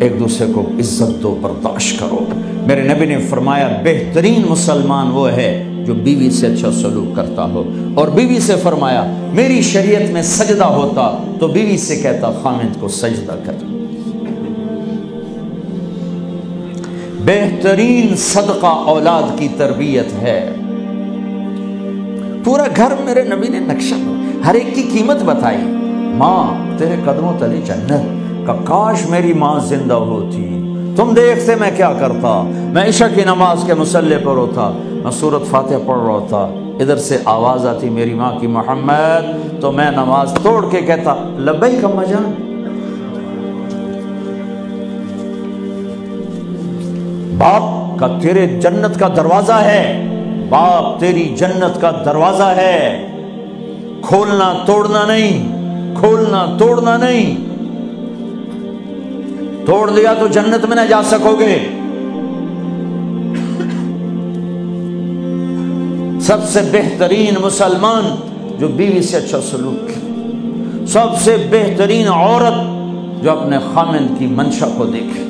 ایک دوسرے کو عزت دو، برداشت کرو۔ میرے نبی نے فرمایا بہترین مسلمان وہ ہے جو بیوی سے اچھا سلوک کرتا ہو، اور بیوی سے فرمایا میری شریعت میں سجدہ ہوتا تو بیوی سے کہتا خامند کو سجدہ کر۔ بہترین صدقہ اولاد کی تربیت ہے۔ پورا گھر میرے نبی نے نقشہ، ہر ایک کی قیمت بتائی۔ ماں تیرے قدموں تلے جنت، کہ کاش میری ماں زندہ ہوتی، تم دیکھتے میں کیا کرتا، میں عشاء کی نماز کے مصلی پر ہوتا، میں سورۃ فاتحہ پڑھ رہا ہوتا، ادھر سے آواز آتی میری ماں کی محمد، تو میں نماز توڑ کے کہتا لبیک اماں جان۔ باپ کا تیرے جنت کا دروازہ ہے، باپ تیری جنت کا دروازہ ہے، کھولنا توڑنا نہیں، کھولنا توڑنا نہیں، توڑ دیا تو جنت میں نہ جا سکو گے۔ سب سے بہترین مسلمان جو بیوی سے اچھا سلوک کرے، سب سے بہترین عورت جو اپنے خامند کی منشا کو دیکھے۔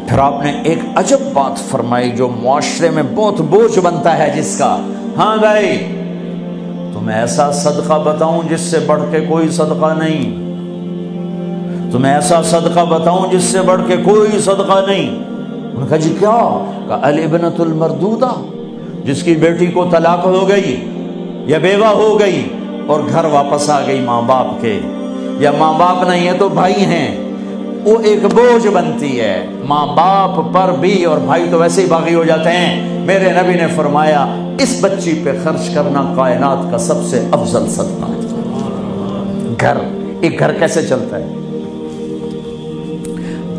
پھر آپ نے ایک عجب بات فرمائی جو معاشرے میں بہت بوجھ بنتا ہے جس کا، ہاں بھائی تمہیں ایسا صدقہ بتاؤں جس سے بڑھ کے کوئی صدقہ نہیں، تمہیں ایسا صدقہ بتاؤں جس سے بڑھ کے کوئی صدقہ نہیں۔ انہوں نے کہا جی کیا؟ کہا الابنۃ المردودہ، جس کی بیٹی کو طلاق ہو گئی یا بیوہ ہو گئی اور گھر واپس آ گئی ماں باپ کے، یا ماں باپ نہیں ہے تو بھائی ہیں، وہ ایک بوجھ بنتی ہے ماں باپ پر بھی، اور بھائی تو ویسے ہی باغی ہو جاتے ہیں۔ میرے نبی نے فرمایا اس بچی پہ خرچ کرنا کائنات کا سب سے افضل صدقہ ہے۔ گھر، ایک گھر کیسے چلتا ہے؟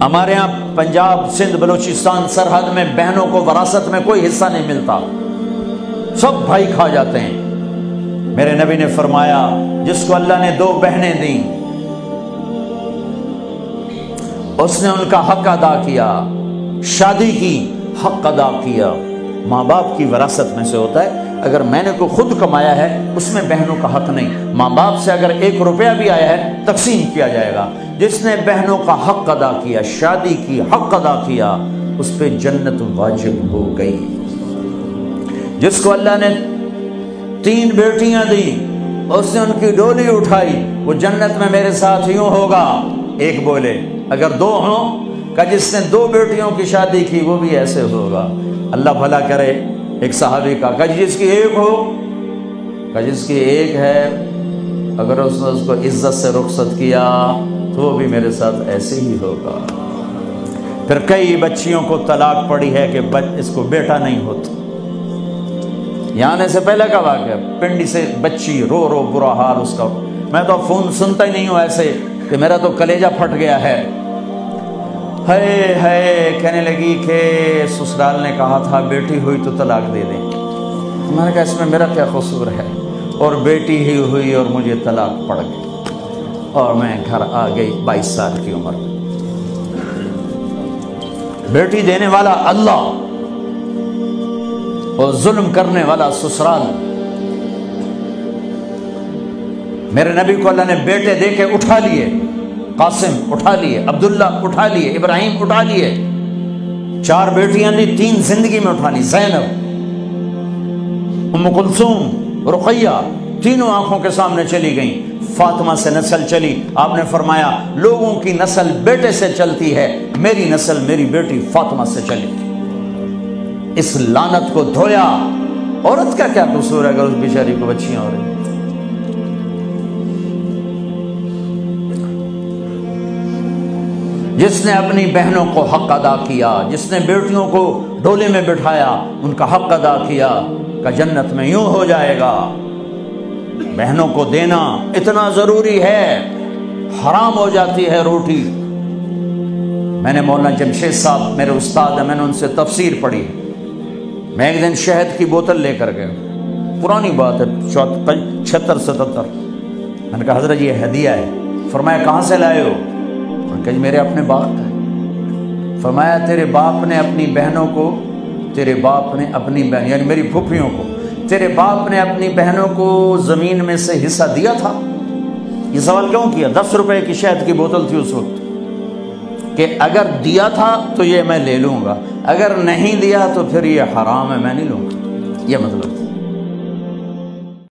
ہمارے ہاں پنجاب، سندھ، بلوچستان سرحد میں بہنوں کو وراثت میں کوئی حصہ نہیں ملتا، سب بھائی کھا جاتے ہیں۔ میرے نبی نے فرمایا جس کو اللہ نے 2 بہنیں دیں اس نے ان کا حق ادا کیا، شادی کی حق ادا کیا۔ ماں باپ کی وراثت میں سے ہوتا ہے، اگر میں نے کوئی خود کمایا ہے اس میں بہنوں کا حق نہیں، ماں باپ سے اگر 1 روپیہ بھی آیا ہے تقسیم کیا جائے گا۔ جس نے بہنوں کا حق ادا کیا، شادی کی حق ادا کیا، اس پہ جنت واجب ہو گئی۔ جس کو اللہ نے 3 بیٹیاں دی، اس نے ان کی ڈولی اٹھائی، وہ جنت میں میرے ساتھ یوں ہوگا۔ ایک بولے، اگر 2 ہوں، کہ جس نے 2 بیٹیوں کی شادی کی وہ بھی ایسے ہوگا۔ اللہ بھلا کرے۔ ایک صحابی کا، کہ جس کی 1 ہو، کہ جس کی 1 ہے، اگر اس نے اس کو عزت سے رخصت کیا تو وہ بھی میرے ساتھ ایسے ہی ہوگا۔ پھر کئی بچیوں کو طلاق پڑی ہے کہ اس کو بیٹا نہیں ہوتا۔ یہاں آنے سے پہلے کا واقعہ، پنڈی سے بچی رو رو برا حال اس کا، میں تو فون سنتا ہی نہیں ہوں ایسے کہ میرا تو کلیجہ پھٹ گیا ہے۔ ہے کہنے لگی کہ سسرال نے کہا تھا بیٹی ہوئی تو طلاق دے دیں۔ میں نے کہا اس میں میرا کیا قصور ہے، اور بیٹی ہی ہوئی اور مجھے طلاق پڑ گئی، اور میں گھر آ گئی 22 سال کی عمر میں۔ بیٹی دینے والا اللہ اور ظلم کرنے والا سسرال۔ میرے نبی کو اللہ نے بیٹے دے کے اٹھا لیے، قاسم اٹھا لیے، عبداللہ اٹھا لیے، ابراہیم اٹھا لیے، 4 بیٹیاں دی، 3 زندگی میں اٹھا لی، زینب، ام کلثوم، رقیہ، تینوں آنکھوں کے سامنے چلی گئیں۔ فاطمہ سے نسل چلی، آپ نے فرمایا لوگوں کی نسل بیٹے سے چلتی ہے، میری نسل میری بیٹی فاطمہ سے چلی۔ اس لعنت کو دھویا۔ عورت کا کیا قصور ہے اگر اس بیچاری کو بچیاں ہو رہی؟ جس نے اپنی بہنوں کو حق ادا کیا، جس نے بیٹیوں کو ڈولے میں بٹھایا، ان کا حق ادا کیا، کہ جنت میں یوں ہو جائے گا۔ بہنوں کو دینا اتنا ضروری ہے، حرام ہو جاتی ہے روٹی۔ میں نے مولانا جمشید صاحب میرے استاد ہیں، میں نے ان سے تفسیر پڑھی۔ میں ایک دن شہد کی بوتل لے کر گیا، پرانی بات ہے 76-77۔ میں نے کہا حضرت یہ ہدیہ ہے۔ فرمایا کہاں سے لائے ہو؟ کہ میرے اپنے باپ کا ہے۔ فرمایا تیرے باپ نے اپنی بہنوں کو، تیرے باپ نے اپنی بہن یعنی میری پھوپھیوں کو، تیرے باپ نے اپنی بہنوں کو زمین میں سے حصہ دیا تھا؟ یہ سوال کیوں کیا؟ 10 روپے کی شہد کی بوتل تھی اس وقت، کہ اگر دیا تھا تو یہ میں لے لوں گا، اگر نہیں دیا تو پھر یہ حرام ہے، میں نہیں لوں گا، یہ مطلب تھا۔